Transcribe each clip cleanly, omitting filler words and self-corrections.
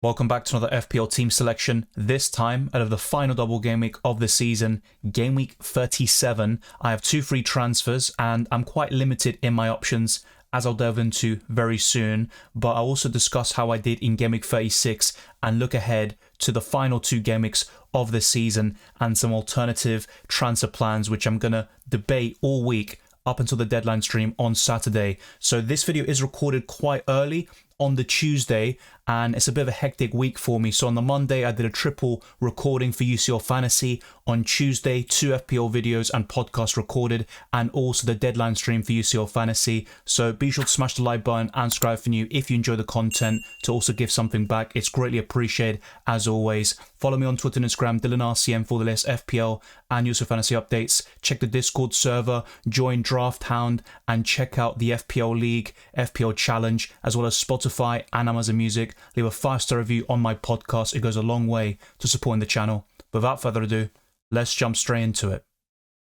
Welcome back to another FPL team selection, this time out of the final double game week of the season, game week 37. I have 2 free transfers and I'm quite limited in my options, as I'll delve into very soon, but I'll also discuss how I did in game week 36 and look ahead to the final 2 game weeks of the season and some alternative transfer plans which I'm going to debate all week up until the deadline stream on Saturday. So this video is recorded quite early on the Tuesday, and it's a bit of a hectic week for me. So on the Monday, I did a triple recording for UCL Fantasy. On Tuesday, 2 FPL videos and podcasts recorded, and also the deadline stream for UCL Fantasy. So be sure to smash the like button and subscribe if you're new if you enjoy the content, to also give something back. It's greatly appreciated as always. Follow me on Twitter and Instagram, DylanRCM, for the latest FPL and UCL Fantasy updates. Check the Discord server, join Drafthound, and check out the FPL League, FPL Challenge, as well as Spotify and Amazon Music. Leave a 5-star review on my podcast. It goes a long way to supporting the channel. Without further ado, let's jump straight into it.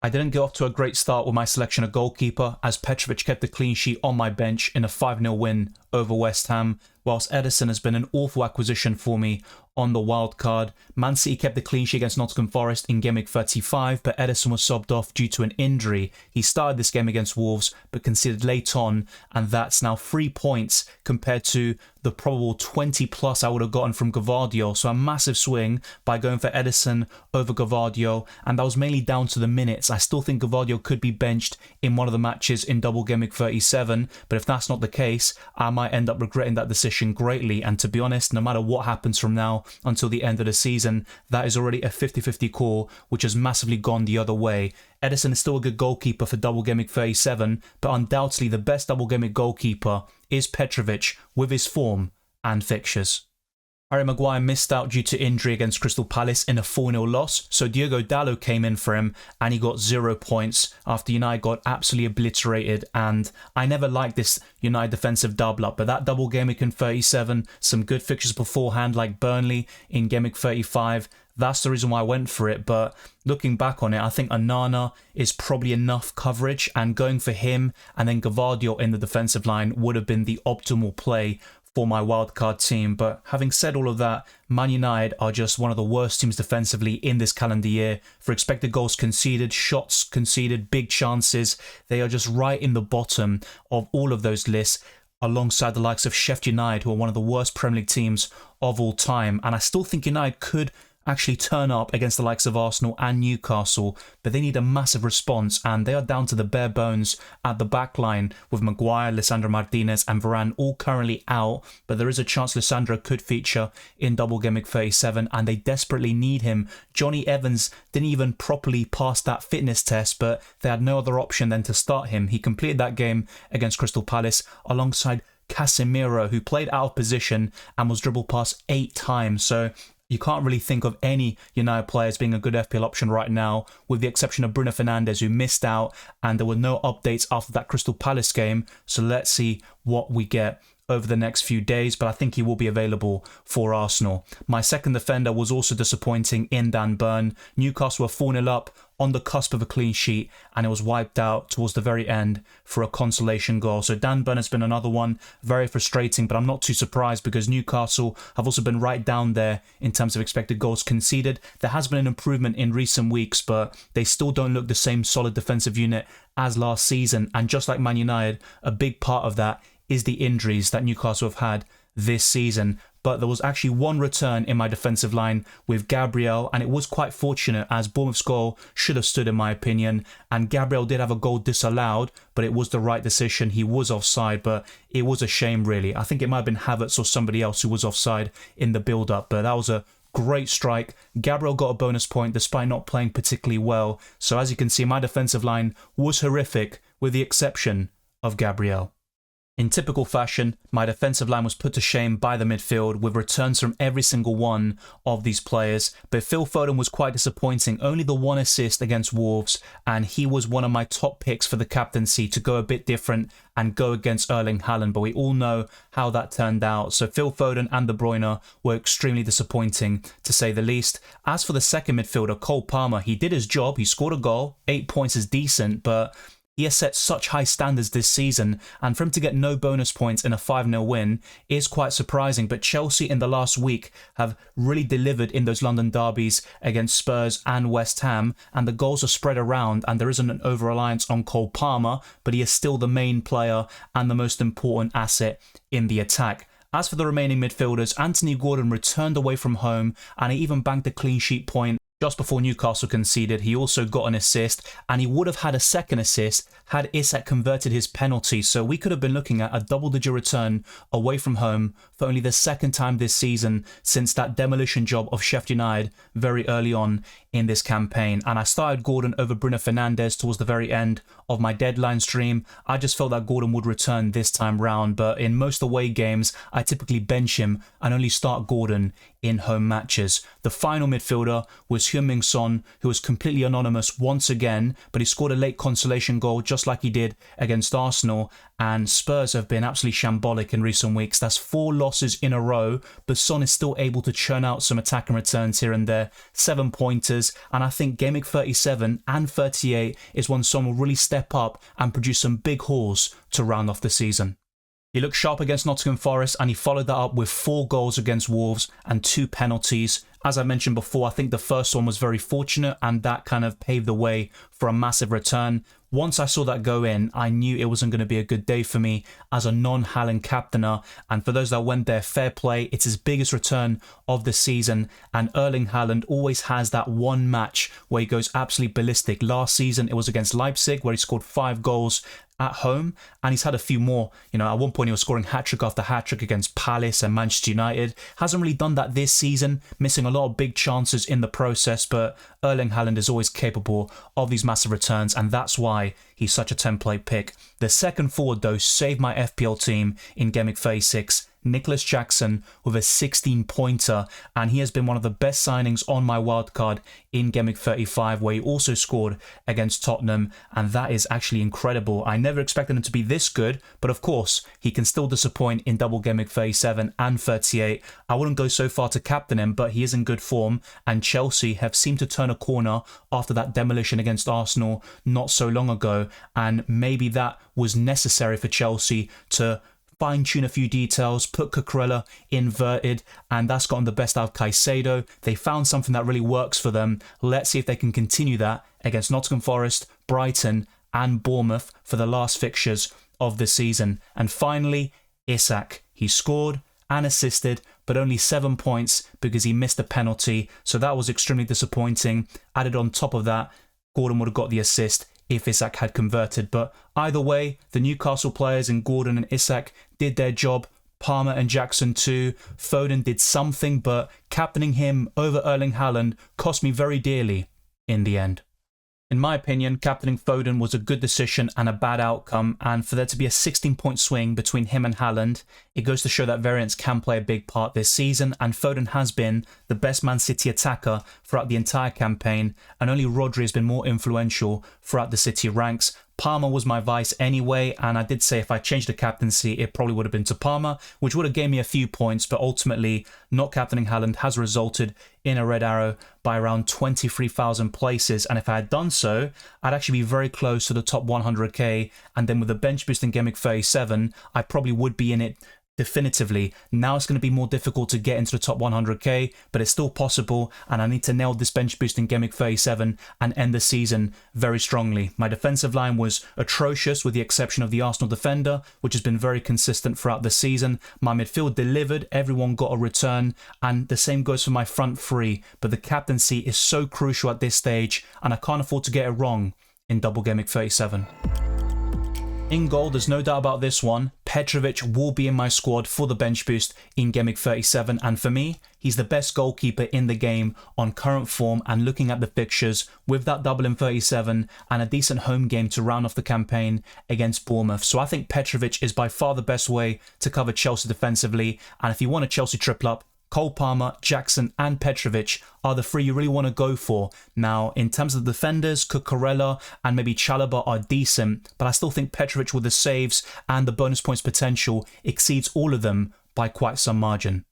I didn't get off to a great start with my selection of goalkeeper, as Petrovic kept the clean sheet on my bench in a 5-0 win over West Ham, whilst Ederson has been an awful acquisition for me on the wild card. Man City kept the clean sheet against Nottingham Forest in game week 35, but Ederson was subbed off due to an injury. He started this game against Wolves, but conceded late on, and that's now 3 points compared to the probable 20 plus I would have gotten from Gvardiol. So a massive swing by going for Ederson over Gvardiol, and that was mainly down to the minutes. I still think Gvardiol could be benched in one of the matches in Double Gameweek 37, but if that's not the case, I might end up regretting that decision greatly. And to be honest, no matter what happens from now until the end of the season, that is already a 50-50 call, which has massively gone the other way. Ederson is still a good goalkeeper for Double Gameweek 37, but undoubtedly the best Double Gameweek goalkeeper is Petrovic with his form and fixtures. Harry Maguire missed out due to injury against Crystal Palace in a 4-0 loss, so Diogo Dalot came in for him and he got 0 points after United got absolutely obliterated. And I never liked this United defensive double up, but that double game week in 37, some good fixtures beforehand like Burnley in game week 35, that's the reason why I went for it. But looking back on it, I think Onana is probably enough coverage, and going for him and then Gvardiol in the defensive line would have been the optimal play for my wildcard team. But having said all of that, Man United are just one of the worst teams defensively in this calendar year. For expected goals conceded, shots conceded, big chances, they are just right in the bottom of all of those lists, alongside the likes of Sheffield United, who are one of the worst Premier League teams of all time. And I still think United could actually turn up against the likes of Arsenal and Newcastle, but they need a massive response, and they are down to the bare bones at the back line, with Maguire, Lisandro Martinez and Varane all currently out, but there is a chance Lisandro could feature in Double Gameweek 37, and they desperately need him. Johnny Evans didn't even properly pass that fitness test, but they had no other option than to start him. He completed that game against Crystal Palace alongside Casemiro, who played out of position and was dribbled past 8 times. So you can't really think of any United players being a good FPL option right now, with the exception of Bruno Fernandes, who missed out, and there were no updates after that Crystal Palace game. So let's see what we get over the next few days, but I think he will be available for Arsenal. My second defender was also disappointing in Dan Burn. Newcastle were 4-0 up on the cusp of a clean sheet, and it was wiped out towards the very end for a consolation goal. So Dan Burn has been another one, very frustrating, but I'm not too surprised because Newcastle have also been right down there in terms of expected goals conceded. There has been an improvement in recent weeks, but they still don't look the same solid defensive unit as last season. And just like Man United, a big part of that is the injuries that Newcastle have had this season. But there was actually one return in my defensive line with Gabriel, and it was quite fortunate, as Bournemouth's goal should have stood in my opinion, and Gabriel did have a goal disallowed, but it was the right decision. He was offside, but it was a shame really. I think it might have been Havertz or somebody else who was offside in the build-up, but that was a great strike. Gabriel got a bonus point despite not playing particularly well. So as you can see, my defensive line was horrific with the exception of Gabriel. In typical fashion, my defensive line was put to shame by the midfield, with returns from every single one of these players. But Phil Foden was quite disappointing, only the 1 assist against Wolves, and he was one of my top picks for the captaincy to go a bit different and go against Erling Haaland, but we all know how that turned out. So Phil Foden and De Bruyne were extremely disappointing, to say the least. As for the second midfielder, Cole Palmer, he did his job, he scored a goal, 8 points is decent, but He has set such high standards this season, and for him to get no bonus points in a 5-0 win is quite surprising. But Chelsea in the last week have really delivered in those London derbies against Spurs and West Ham, and the goals are spread around, and there isn't an over-reliance on Cole Palmer, but he is still the main player and the most important asset in the attack. As for the remaining midfielders, Anthony Gordon returned away from home, and he even banked a clean sheet point just before Newcastle conceded. He also got an assist, and he would have had a second assist had Isak converted his penalty. So we could have been looking at a double-digit return away from home for only the second time this season since that demolition job of Sheffield United very early on in this campaign. And I started Gordon over Bruno Fernandes towards the very end of my deadline stream. I just felt that Gordon would return this time round, but in most away games, I typically bench him and only start Gordon in home matches. The final midfielder was Heung-min Son, who was completely anonymous once again, but he scored a late consolation goal just like he did against Arsenal, and Spurs have been absolutely shambolic in recent weeks. That's 4 losses in a row, but Son is still able to churn out some attack and returns here and there, 7 pointers, and I think Game Week 37 and 38 is when Son will really step up and produce some big hauls to round off the season. He looked sharp against Nottingham Forest, and he followed that up with 4 goals against Wolves and 2 penalties. As I mentioned before, I think the first one was very fortunate, and that kind of paved the way for a massive return. Once I saw that go in, I knew it wasn't going to be a good day for me as a non-Haaland captainer. And for those that went there, fair play. It's his biggest return of the season. And Erling Haaland always has that one match where he goes absolutely ballistic. Last season, it was against Leipzig where he scored 5 goals at home, and he's had a few more. You know, at one point he was scoring hat-trick after hat-trick against Palace and Manchester United. Hasn't really done that this season, missing a lot of big chances in the process, but Erling Haaland is always capable of these massive returns, and that's why he's such a template pick. The second forward, though, saved my FPL team in Game Week 36. Nicholas Jackson with a 16-pointer, and he has been one of the best signings on my wildcard in Game Week 35, where he also scored against Tottenham, and that is actually incredible. I never expected him to be this good, but of course, he can still disappoint in double Game Week 37 and 38. I wouldn't go so far to captain him, but he is in good form, and Chelsea have seemed to turn a corner after that demolition against Arsenal not so long ago, and maybe that was necessary for Chelsea to fine-tune a few details, put Cucurella inverted, and that's gotten the best out of Caicedo. They found something that really works for them. Let's see if they can continue that against Nottingham Forest, Brighton and Bournemouth for the last fixtures of the season. And finally, Isak. He scored and assisted, but only 7 points because he missed a penalty, so that was extremely disappointing. Added on top of that, Gordon would have got the assist if Isak had converted. But either way, the Newcastle players in Gordon and Isak did their job. Palmer and Jackson too. Foden did something, but captaining him over Erling Haaland cost me very dearly in the end. In my opinion, captaining Foden was a good decision and a bad outcome, and for there to be a 16-point swing between him and Haaland, it goes to show that variance can play a big part this season, and Foden has been the best Man City attacker throughout the entire campaign, and only Rodri has been more influential throughout the City ranks. Palmer was my vice anyway, and I did say if I changed the captaincy, it probably would have been to Palmer, which would have gave me a few points, but ultimately, not captaining Haaland has resulted in a red arrow by around 23,000 places, and if I had done so, I'd actually be very close to the top 100k, and then with the bench boost in Game Week 37, I probably would be in it definitively. Now it's going to be more difficult to get into the top 100k, but it's still possible, and I need to nail this bench boost in Game Week 37 and end the season very strongly. My defensive line was atrocious with the exception of the Arsenal defender, which has been very consistent throughout the season. My midfield delivered, everyone got a return, and the same goes for my front three, but the captaincy is so crucial at this stage, and I can't afford to get it wrong in double Game Week 37. In goal, there's no doubt about this one. Petrovic will be in my squad for the bench boost in Game Week 37, and for me, he's the best goalkeeper in the game on current form, and looking at the fixtures with that double in 37 and a decent home game to round off the campaign against Bournemouth. So I think Petrovic is by far the best way to cover Chelsea defensively, and if you want a Chelsea triple up, Cole Palmer, Jackson and Petrovic are the three you really want to go for. Now, in terms of the defenders, Cucurella and maybe Chalobah are decent, but I still think Petrovic with the saves and the bonus points potential exceeds all of them by quite some margin.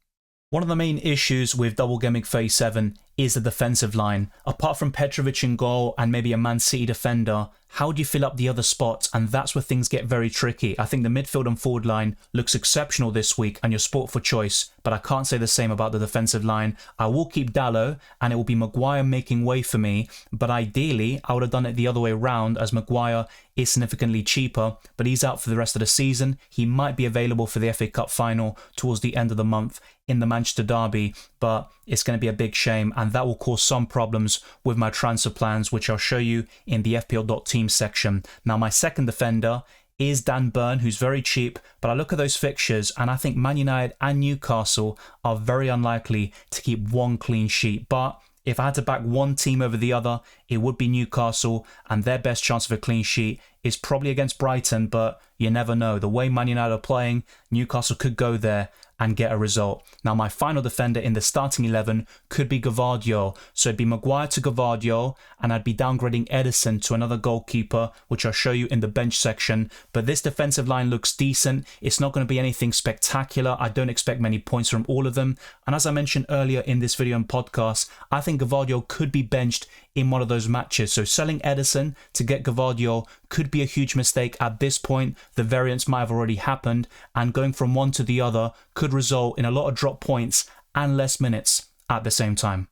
One of the main issues with Double Gameweek 37 is the defensive line. Apart from Petrovic in goal and maybe a Man City defender, how do you fill up the other spots? And that's where things get very tricky. I think the midfield and forward line looks exceptional this week and you're sport for choice, but I can't say the same about the defensive line. I will keep Dalot and it will be Maguire making way for me, but ideally I would have done it the other way around as Maguire is significantly cheaper, but he's out for the rest of the season. He might be available for the FA Cup final towards the end of the month in the Manchester derby, but it's going to be a big shame and that will cause some problems with my transfer plans, which I'll show you in the fpl.team section. Now, my second defender is Dan Burn, who's very cheap, but I look at those fixtures and I think Man United and Newcastle are very unlikely to keep one clean sheet. But if I had to back one team over the other, it would be Newcastle, and their best chance of a clean sheet is probably against Brighton, but you never know. The way Man United are playing, Newcastle could go there and get a result. Now, my final defender in the starting 11 could be Gvardiol. So it'd be Maguire to Gvardiol, and I'd be downgrading Edison to another goalkeeper, which I'll show you in the bench section. But this defensive line looks decent. It's not going to be anything spectacular. I don't expect many points from all of them. And as I mentioned earlier in this video and podcast, I think Gvardiol could be benched in one of those matches. So selling Edison to get Gvardiol could be a huge mistake at this point. The variance might have already happened, and going from one to the other could result in a lot of drop points and less minutes at the same time.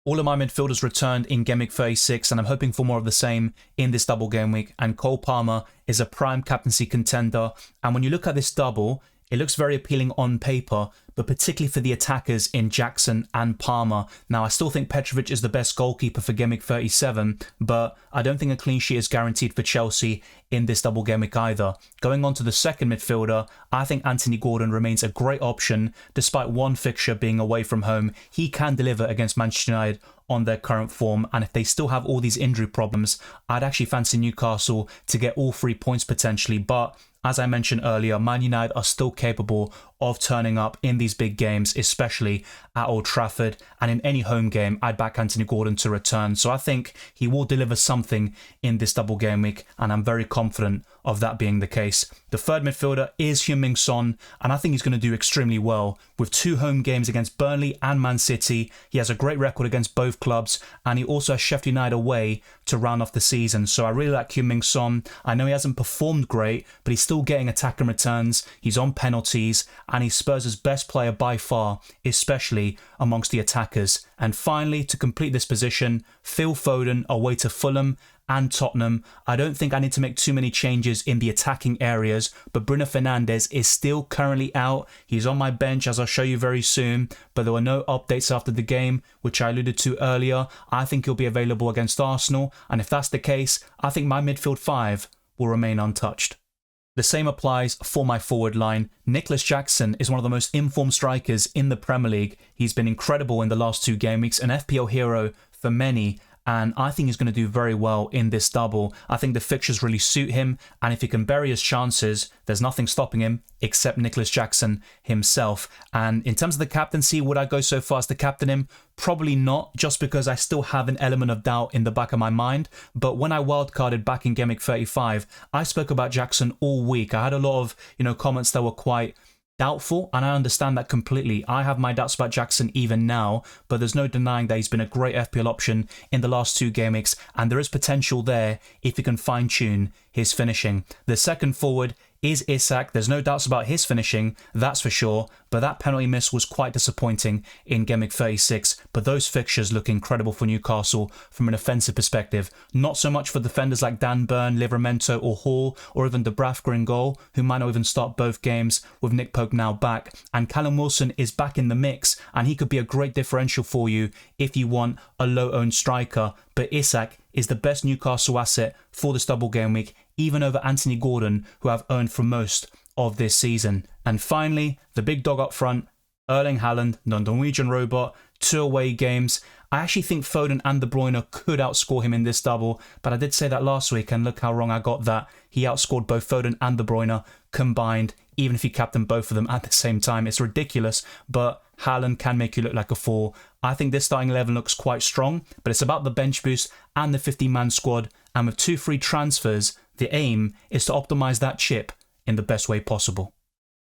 All of my midfielders returned in Gameweek 36, and I'm hoping for more of the same in this double game week. And Cole Palmer is a prime captaincy contender. And when you look at this double, it looks very appealing on paper, but particularly for the attackers in Jackson and Palmer. Now, I still think Petrovic is the best goalkeeper for Gameweek 37, but I don't think a clean sheet is guaranteed for Chelsea in this double game week either. Going on to the second midfielder, I think Anthony Gordon remains a great option. Despite one fixture being away from home, he can deliver against Manchester United on their current form, and if they still have all these injury problems, I'd actually fancy Newcastle to get all 3 points potentially. But as I mentioned earlier, Man United are still capable of turning up in these big games, especially at Old Trafford, and in any home game, I'd back Anthony Gordon to return. So I think he will deliver something in this double game week, and I'm very confident of that being the case. The third midfielder is Heung-min Son, and I think he's going to do extremely well. With 2 home games against Burnley and Man City, he has a great record against both clubs, and he also has Sheffield United away to round off the season. So I really like Heung-min Son. I know he hasn't performed great, but he's still getting attacking returns, he's on penalties, and he's Spurs' best player by far, especially amongst the attackers. And finally, to complete this position, Phil Foden away to Fulham and Tottenham. I don't think I need to make too many changes in the attacking areas, but Bruno Fernandes is still currently out. He's on my bench, as I'll show you very soon, but there were no updates after the game, which I alluded to earlier. I think he'll be available against Arsenal, and if that's the case, I think my midfield 5 will remain untouched. The same applies for my forward line. Nicholas Jackson is one of the most informed strikers in the Premier League. He's been incredible in the last 2 game weeks, an FPL hero for many, and I think he's going to do very well in this double. I think the fixtures really suit him, and if he can bury his chances, there's nothing stopping him except Nicholas Jackson himself. And in terms of the captaincy, would I go so far as to captain him? Probably not, just because I still have an element of doubt in the back of my mind. But when I wildcarded back in Gameweek 35, I spoke about Jackson all week. I had a lot of, comments that were quite doubtful, and I understand that completely. I have my doubts about Jackson even now, but there's no denying that he's been a great FPL option in the last 2 game weeks, and there is potential there if he can fine-tune his finishing. The second forward is Isak. There's no doubts about his finishing, that's for sure, but that penalty miss was quite disappointing in Gameweek 36. But those fixtures look incredible for Newcastle from an offensive perspective. Not so much for defenders like Dan Burn, Livramento or Hall, or even Dubravka in goal, who might not even start both games with Nick Pope now back. And Callum Wilson is back in the mix, and he could be a great differential for you if you want a low-owned striker. But Isak is the best Newcastle asset for this double game week, even over Anthony Gordon, who I've owned for most of this season. And finally, the big dog up front, Erling Haaland, the Norwegian robot, 2 away games. I actually think Foden and De Bruyne could outscore him in this double, but I did say that last week, and look how wrong I got that. He outscored both Foden and De Bruyne combined, even if you captain both of them at the same time. It's ridiculous, but Haaland can make you look like a fool. I think this starting 11 looks quite strong, but it's about the bench boost and the 50-man squad, and with 2 free transfers, the aim is to optimise that chip in the best way possible.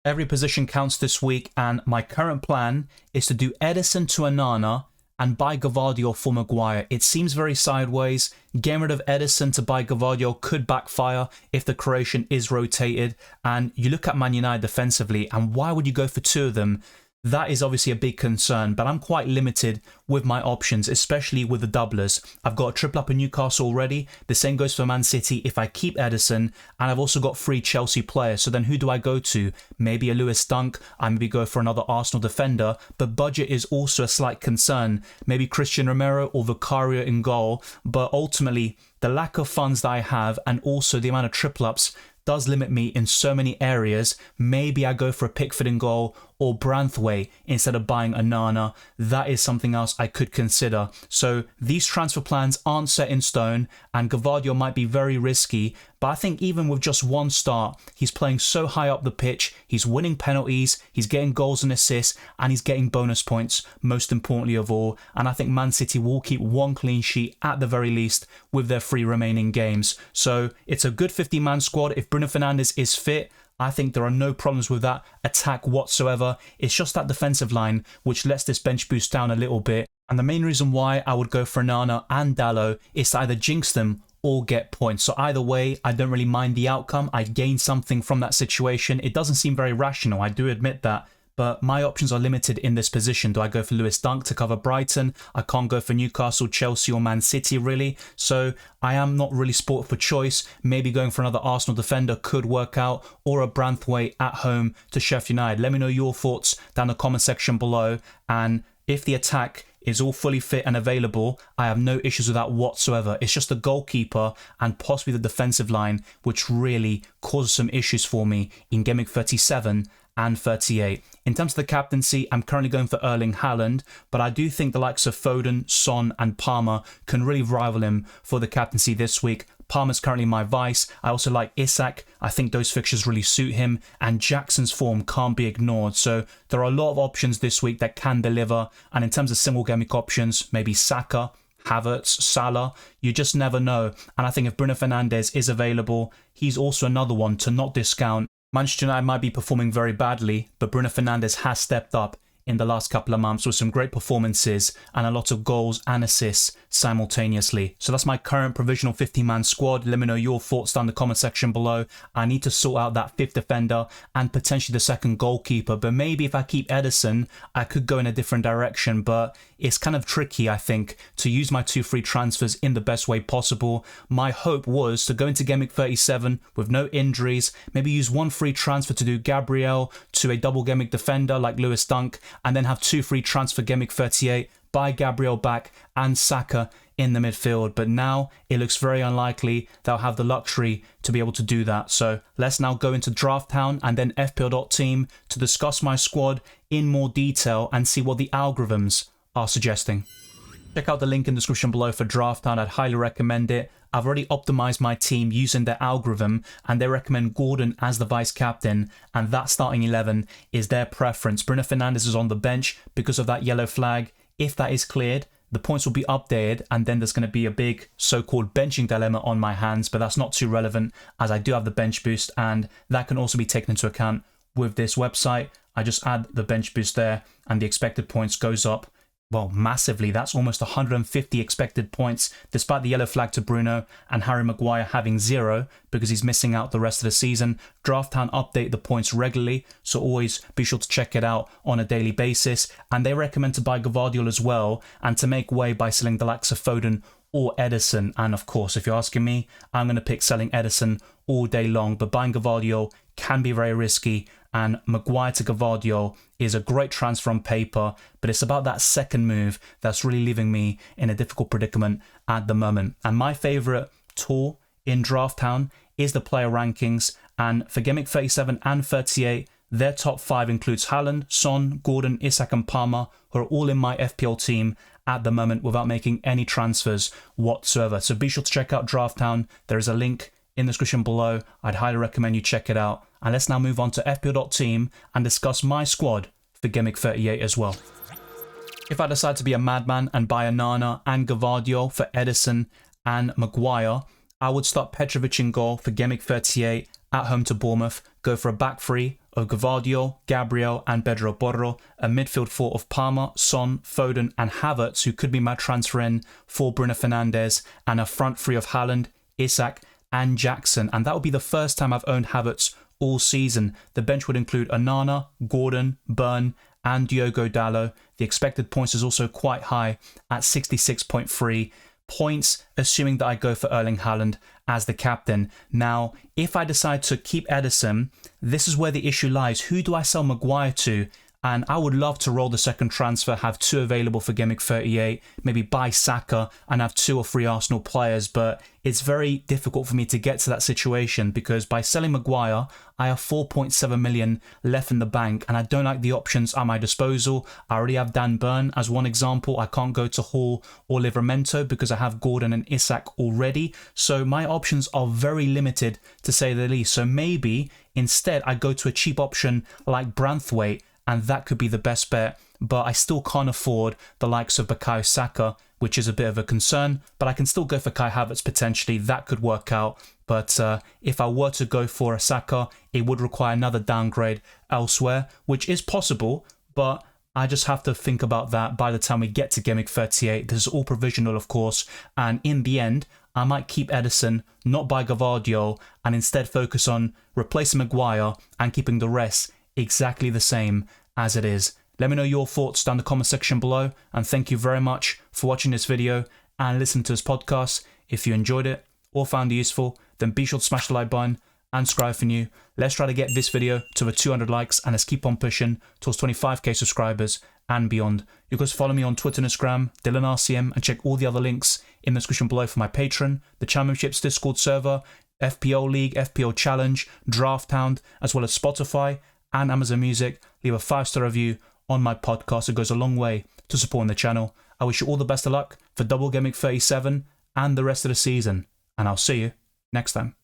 Every position counts this week, and my current plan is to do Ederson to Onana and buy Gvardiol for Maguire. It seems very sideways. Getting rid of Ederson to buy Gvardiol could backfire if the Croatian is rotated. And you look at Man United defensively, and why would you go for two of them? That is obviously a big concern, but I'm quite limited with my options, especially with the doublers. I've got a triple up in Newcastle already. The same goes for Man City if I keep Ederson, and I've also got 3 Chelsea players. So then who do I go to? Maybe a Lewis Dunk. I maybe go for another Arsenal defender, but budget is also a slight concern. Maybe Christian Romero or Vicario in goal, but ultimately the lack of funds that I have and also the amount of triple ups does limit me in so many areas. Maybe I go for a Pickford in goal or Branthwaite instead of buying Onana. That is something else I could consider. So these transfer plans aren't set in stone, and Gvardiol might be very risky, but I think even with just one start, he's playing so high up the pitch, he's winning penalties, he's getting goals and assists, and he's getting bonus points, most importantly of all. And I think Man City will keep 1 clean sheet at the very least with their 3 remaining games. So it's a good 50-man squad. If Bruno Fernandes is fit, I think there are no problems with that attack whatsoever. It's just that defensive line which lets this bench boost down a little bit. And the main reason why I would go for Onana and Dalot is to either jinx them or get points. So either way, I don't really mind the outcome. I gain something from that situation. It doesn't seem very rational, I do admit that. But my options are limited in this position. Do I go for Lewis Dunk to cover Brighton? I can't go for Newcastle, Chelsea or Man City really. So I am not really sport for choice. Maybe going for another Arsenal defender could work out, or a Branthwaite at home to Sheffield United. Let me know your thoughts down the comment section below. And if the attack is all fully fit and available, I have no issues with that whatsoever. It's just the goalkeeper and possibly the defensive line which really causes some issues for me in Game Week 37 and 38. In terms of the captaincy, I'm currently going for Erling Haaland, but I do think the likes of Foden, Son and Palmer can really rival him for the captaincy this week. Palmer's currently my vice. I also like Isak. I think those fixtures really suit him, and Jackson's form can't be ignored. So there are a lot of options this week that can deliver. And in terms of single game week options, maybe Saka, Havertz, Salah, you just never know. And I think if Bruno Fernandes is available, he's also another one to not discount. Manchester United might be performing very badly, but Bruno Fernandes has stepped up in the last couple of months with some great performances and a lot of goals and assists simultaneously. So that's my current provisional 50-man squad. Let me know your thoughts down in the comment section below. I need to sort out that 5th defender and potentially the 2nd goalkeeper, but maybe if I keep Ederson, I could go in a different direction, but it's kind of tricky, I think, to use my 2 free transfers in the best way possible. My hope was to go into Game Week 37 with no injuries, maybe use 1 free transfer to do Gabriel to a double Game Week defender like Lewis Dunk, and then have 2 free transfer Game Week 38, buy Gabriel back and Saka in the midfield. But now it looks very unlikely that I'll have the luxury to be able to do that. So let's now go into Drafthound and then fpl.team to discuss my squad in more detail and see what the algorithms are suggesting. Check out the link in the description below for Drafthound. I'd highly recommend it. I've already optimized my team using their algorithm, and they recommend Gordon as the vice captain, and that starting 11 is their preference. Bruno Fernandes is on the bench because of that yellow flag. If that is cleared, the points will be updated, and then there's going to be a big so-called benching dilemma on my hands, but that's not too relevant as I do have the bench boost, and that can also be taken into account with this website. I just add the bench boost there, and the expected points goes up, well, massively. That's almost 150 expected points, despite the yellow flag to Bruno and Harry Maguire having 0 because he's missing out the rest of the season. Drafthound update the points regularly, so always be sure to check it out on a daily basis. And they recommend to buy Gvardiol as well, and to make way by selling the likes of Foden or Ederson. And of course, if you're asking me, I'm going to pick selling Ederson all day long, but buying Gvardiol can be very risky, and Maguire to Gvardiol is a great transfer on paper, but it's about that second move that's really leaving me in a difficult predicament at the moment. And my favourite tool in Drafthound is the player rankings, and for Game Week 37 and 38, their top 5 includes Haaland, Son, Gordon, Isak and Palmer, who are all in my FPL team at the moment without making any transfers whatsoever. So be sure to check out Drafthound. There is a link in the description below. I'd highly recommend you check it out. And let's now move on to fpl.team and discuss my squad for Game Week 38 as well. If I decide to be a madman and buy Onana and Gvardiol for Ederson and Maguire, I would start Petrovic in goal for Game Week 38 at home to Bournemouth, go for a back three of Gvardiol, Gabriel and Pedro Porro, a midfield four of Palmer, Son, Foden and Havertz, who could be my transfer in for Bruno Fernandes, and a front three of Haaland, Isak and Jackson. And that would be the first time I've owned Havertz all season. The bench would include Onana, Gordon, Burn and Diogo Dalot. The expected points is also quite high at 66.3 points, assuming that I go for Erling Haaland as the captain. Now, if I decide to keep Ederson, this is where the issue lies. Who do I sell Maguire to? And I would love to roll the second transfer, have 2 available for Gameweek 38, maybe buy Saka and have 2 or 3 Arsenal players. But it's very difficult for me to get to that situation because by selling Maguire, I have 4.7 million left in the bank and I don't like the options at my disposal. I already have Dan Burn as one example. I can't go to Hall or Livramento because I have Gordon and Isak already. So my options are very limited to say the least. So maybe instead I go to a cheap option like Branthwaite, and that could be the best bet, but I still can't afford the likes of Bukayo Saka, which is a bit of a concern, but I can still go for Kai Havertz potentially. That could work out, but if I were to go for a Saka, it would require another downgrade elsewhere, which is possible, but I just have to think about that by the time we get to Gameweek 38. This is all provisional, of course, and in the end, I might keep Ederson, not buy Gvardiol, and instead focus on replacing Maguire and keeping the rest exactly the same as it is. Let me know your thoughts down in the comment section below, and thank you very much for watching this video and listening to this podcast. If you enjoyed it or found it useful, then be sure to smash the like button and subscribe if you're new. Let's try to get this video to over 200 likes and let's keep on pushing towards 25k subscribers and beyond. You guys follow me on Twitter and Instagram, DylanRCM, and check all the other links in the description below for my Patreon, the Championships Discord server, FPL League, FPL Challenge, Drafthound, as well as Spotify and Amazon Music. Leave a 5-star review on my podcast. It goes a long way to supporting the channel. I wish you all the best of luck for Double Gameweek 37 and the rest of the season, and I'll see you next time.